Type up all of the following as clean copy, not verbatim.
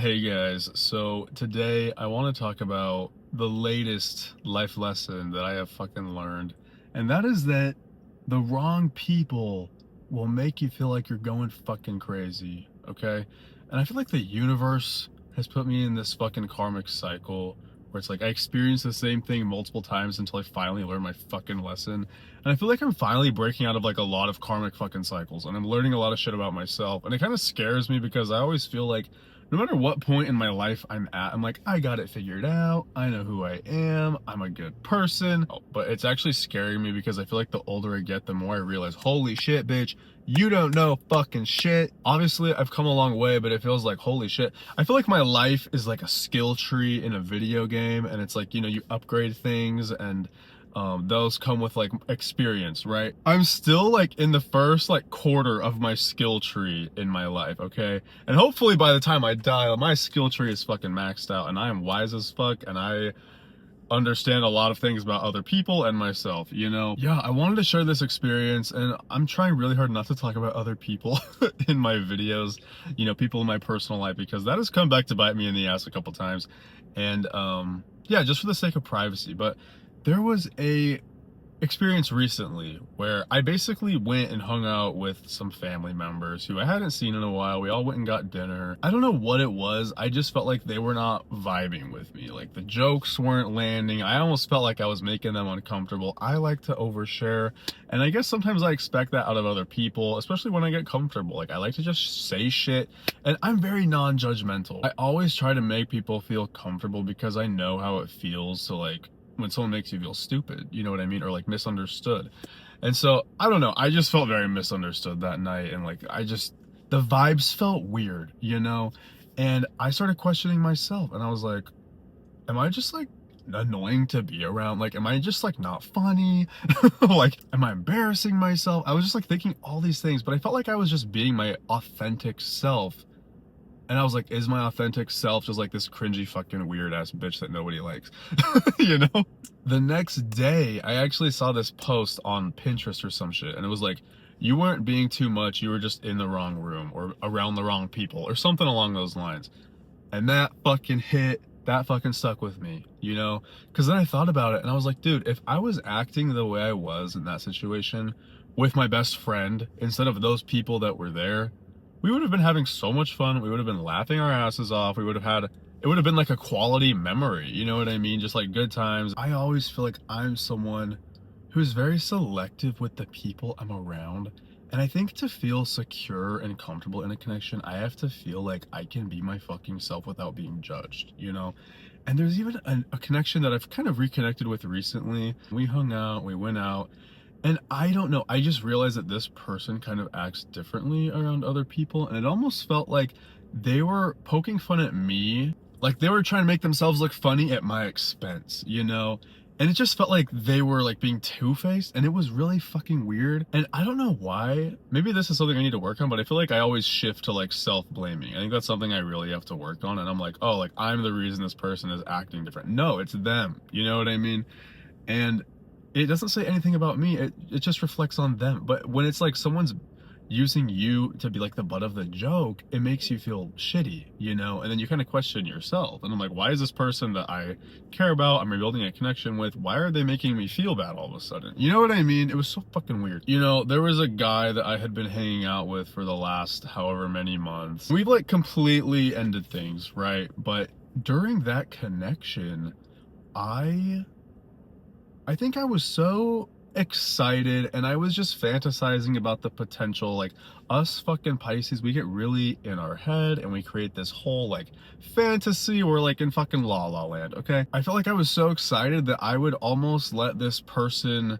Hey guys, so today I want to talk about the latest life lesson that I have fucking learned, and that is that the wrong people will make you feel like you're going fucking crazy, okay? And I feel like the universe has put me in this fucking karmic cycle where it's like I experience the same thing multiple times until I finally learn my fucking lesson. And I feel like I'm finally breaking out of like a lot of karmic fucking cycles, and I'm learning a lot of shit about myself. And it kind of scares me because I always feel like no matter what point in my life I'm at, I'm like, I got it figured out. I know who I am. I'm a good person. But it's actually scaring me because I feel like the older I get, the more I realize, holy shit, bitch, you don't know fucking shit. Obviously, I've come a long way, but it feels like, holy shit. I feel like my life is like a skill tree in a video game, and it's like, you upgrade things, and those come with like experience, right? I'm still like in the first like quarter of my skill tree in my life, okay? And hopefully by the time I die, my skill tree is fucking maxed out and I am wise as fuck and I understand a lot of things about other people and myself, Yeah, I wanted to share this experience, and I'm trying really hard not to talk about other people in my videos, people in my personal life, because that has come back to bite me in the ass a couple times. And yeah, just for the sake of privacy. But there was a experience recently where I basically went and hung out with some family members who I hadn't seen in a while. We all went and got dinner. I don't know what it was. I just felt like they were not vibing with me. Like the jokes weren't landing. I almost felt like I was making them uncomfortable. I like to overshare, and I guess sometimes I expect that out of other people, especially when I get comfortable. Like I like to just say shit, and I'm very non-judgmental. I always try to make people feel comfortable because I know how it feels to like when someone makes you feel stupid, you know what I mean? Or like misunderstood. And so, I don't know, I just felt very misunderstood that night. And like, the vibes felt weird, And I started questioning myself, and I was like, am I just like annoying to be around? Like, am I just like not funny? Like, am I embarrassing myself? I was just like thinking all these things, but I felt like I was just being my authentic self. And I was like, is my authentic self just like this cringy fucking weird ass bitch that nobody likes? you know? The next day, I actually saw this post on Pinterest or some shit, and it was like, you weren't being too much, you were just in the wrong room or around the wrong people or something along those lines. And that fucking hit, that fucking stuck with me, Because then I thought about it and I was like, dude, if I was acting the way I was in that situation with my best friend instead of those people that were there, we would have been having so much fun. We would have been laughing our asses off. It would have been like a quality memory. You know what I mean? Just like good times. I always feel like I'm someone who's very selective with the people I'm around. And I think to feel secure and comfortable in a connection, I have to feel like I can be my fucking self without being judged, And there's even a connection that I've kind of reconnected with recently. We hung out, we went out, and I don't know, I just realized that this person kind of acts differently around other people, and it almost felt like they were poking fun at me. Like they were trying to make themselves look funny at my expense, And it just felt like they were like being two-faced, and it was really fucking weird. And I don't know why. Maybe this is something I need to work on, but I feel like I always shift to like self-blaming. I think that's something I really have to work on. And I'm like, oh, like I'm the reason this person is acting different. No, it's them. You know what I mean? And it doesn't say anything about me. It just reflects on them. But when it's like someone's using you to be like the butt of the joke, it makes you feel shitty, And then you kind of question yourself. And I'm like, why is this person that I care about, I'm rebuilding a connection with, why are they making me feel bad all of a sudden? You know what I mean? It was so fucking weird. There was a guy that I had been hanging out with for the last however many months. We've like completely ended things, right? But during that connection, I think I was so excited, and I was just fantasizing about the potential. Like us fucking Pisces, we get really in our head and we create this whole like fantasy. We're like in fucking La La Land, okay? I felt like I was so excited that I would almost let this person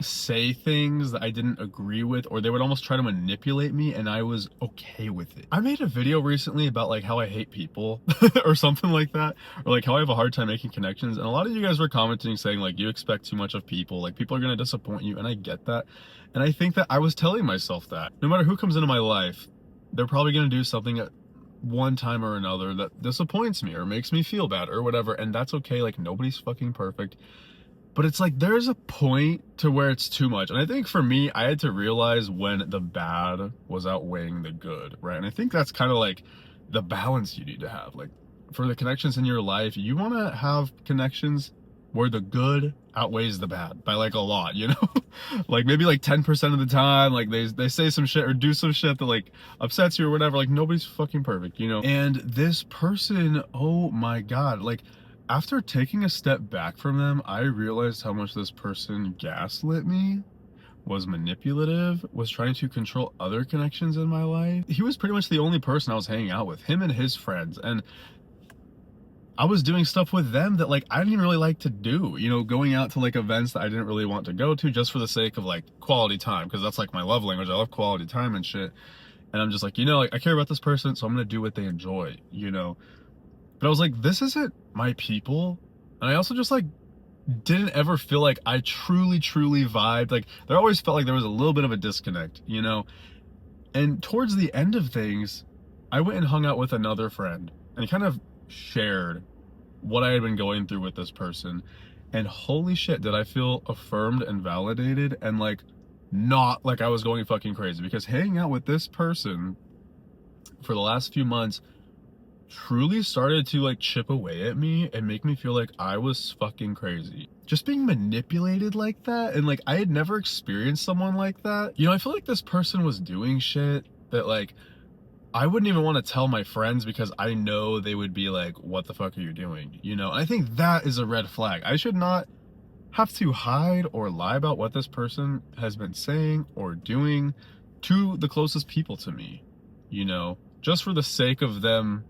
say things that I didn't agree with, or they would almost try to manipulate me, and I was okay with it. I made a video recently about like how I hate people or something like that, or like how I have a hard time making connections, and a lot of you guys were commenting saying like you expect too much of people, like people are gonna disappoint you, and I get that. And I think that I was telling myself that no matter who comes into my life, they're probably gonna do something at one time or another that disappoints me or makes me feel bad or whatever, and that's okay. Like nobody's fucking perfect. But it's like there's a point to where it's too much. And I think for me, I had to realize when the bad was outweighing the good, right? And I think that's kind of like the balance you need to have. Like, for the connections in your life, you want to have connections where the good outweighs the bad by like a lot, you know? Like maybe like 10% of the time, like they say some shit or do some shit that like upsets you or whatever. Like nobody's fucking perfect, you know? And this person, oh my God, like after taking a step back from them, I realized how much this person gaslit me, was manipulative, was trying to control other connections in my life. He was pretty much the only person I was hanging out with, him and his friends. And I was doing stuff with them that like I didn't even really like to do, you know, going out to like events that I didn't really want to go to just for the sake of like quality time, because that's like my love language. I love quality time and shit. And I'm just like, you know, like I care about this person, so I'm gonna do what they enjoy, you know. But I was like, this isn't my people. And I also just like didn't ever feel like I truly vibed. Like there always felt like there was a little bit of a disconnect, you know. And towards the end of things, I went and hung out with another friend and kind of shared what I had been going through with this person. And holy shit, did I feel affirmed and validated, and like not like I was going fucking crazy, because hanging out with this person for the last few months truly started to like chip away at me and make me feel like I was fucking crazy. Just being manipulated like that, and like I had never experienced someone like that. You know, I feel like this person was doing shit that like I wouldn't even want to tell my friends, because I know they would be like, what the fuck are you doing? You know, I think that is a red flag. I should not have to hide or lie about what this person has been saying or doing to the closest people to me, you know, just for the sake of them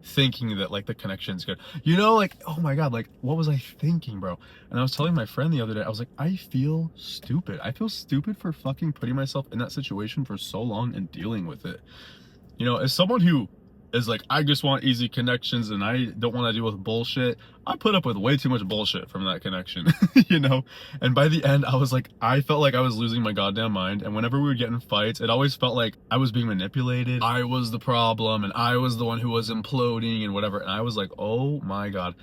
thinking that like the connection's good, you know. Like, oh my God, like what was I thinking, bro? And I was telling my friend the other day, I was like, I feel stupid for fucking putting myself in that situation for so long and dealing with it. You know, as someone who is like, I just want easy connections and I don't want to deal with bullshit, I put up with way too much bullshit from that connection, you know? And by the end, I was like, I felt like I was losing my goddamn mind. And whenever we would get in fights, it always felt like I was being manipulated. I was the problem and I was the one who was imploding and whatever. And I was like, oh my God.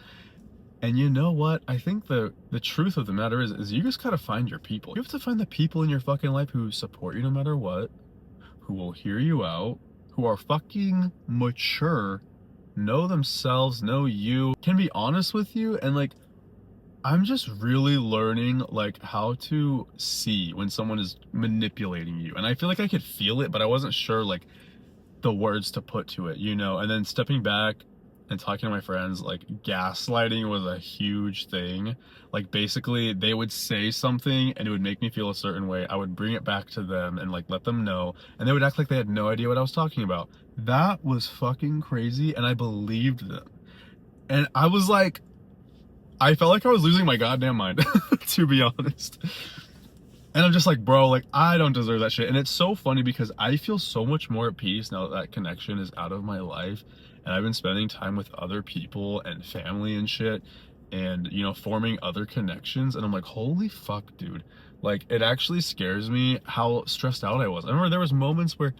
And you know what? I think the truth of the matter is you just gotta find your people. You have to find the people in your fucking life who support you no matter what, who will hear you out, who are fucking mature, know themselves, know you, can be honest with you. And like, I'm just really learning like how to see when someone is manipulating you. And I feel like I could feel it, but I wasn't sure like the words to put to it, you know. And then stepping back and talking to my friends, like gaslighting was a huge thing. Like basically they would say something and it would make me feel a certain way. I would bring it back to them and like let them know, and they would act like they had no idea what I was talking about. That was fucking crazy, and I believed them. And I was like, I felt like I was losing my goddamn mind, to be honest. And I'm just like, bro, like I don't deserve that shit. And it's so funny because I feel so much more at peace now that that connection is out of my life. And I've been spending time with other people and family and shit, and, you know, forming other connections. And I'm like, holy fuck, dude. Like, it actually scares me how stressed out I was. I remember there was moments where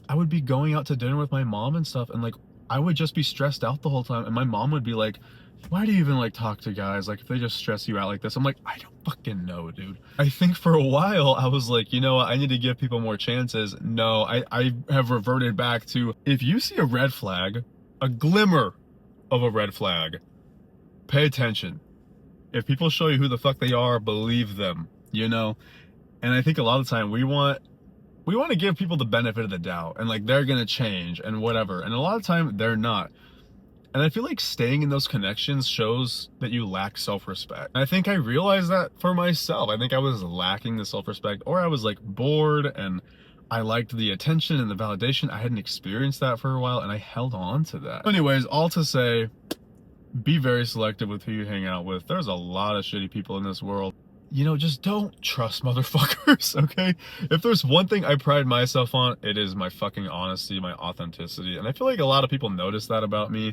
I would be going out to dinner with my mom and stuff, and like, I would just be stressed out the whole time. And my mom would be like, why do you even like talk to guys? Like, if they just stress you out like this. I'm like, I don't fucking know, dude. I think for a while I was like, you know what, I need to give people more chances. No, I have reverted back to, if you see a red flag, a glimmer of a red flag, pay attention. If people show you who the fuck they are, believe them, you know? And I think a lot of the time we want to give people the benefit of the doubt, and like they're gonna change and whatever. And a lot of time they're not. And I feel like staying in those connections shows that you lack self-respect. I think I realized that for myself. I think I was lacking the self-respect, or I was like bored and I liked the attention and the validation. I hadn't experienced that for a while, and I held on to that. Anyways, all to say, be very selective with who you hang out with. There's a lot of shitty people in this world. You know, just don't trust motherfuckers, okay? If there's one thing I pride myself on, it is my fucking honesty, my authenticity. And I feel like a lot of people notice that about me.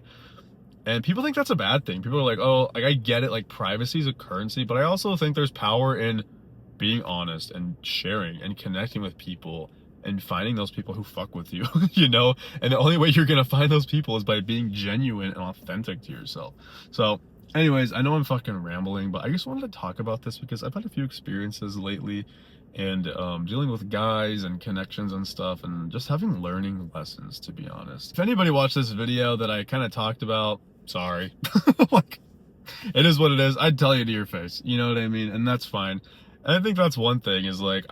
And people think that's a bad thing. People are like, oh, like I get it, like privacy is a currency, but I also think there's power in being honest and sharing and connecting with people and finding those people who fuck with you, you know? And the only way you're gonna find those people is by being genuine and authentic to yourself. So anyways, I know I'm fucking rambling, but I just wanted to talk about this because I've had a few experiences lately and dealing with guys and connections and stuff, and just having learning lessons, to be honest. If anybody watched this video that I kind of talked about, sorry. Like, it is what it is. I'd tell you to your face, you know what I mean? And that's fine. And I think that's one thing, is like,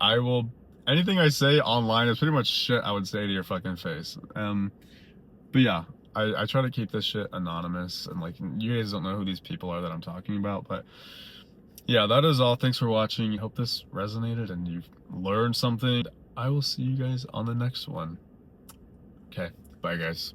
anything I say online is pretty much shit I would say to your fucking face. But yeah, I try to keep this shit anonymous, and like, you guys don't know who these people are that I'm talking about, but yeah, that is all. Thanks for watching. Hope this resonated and you've learned something. I will see you guys on the next one. Okay, bye guys.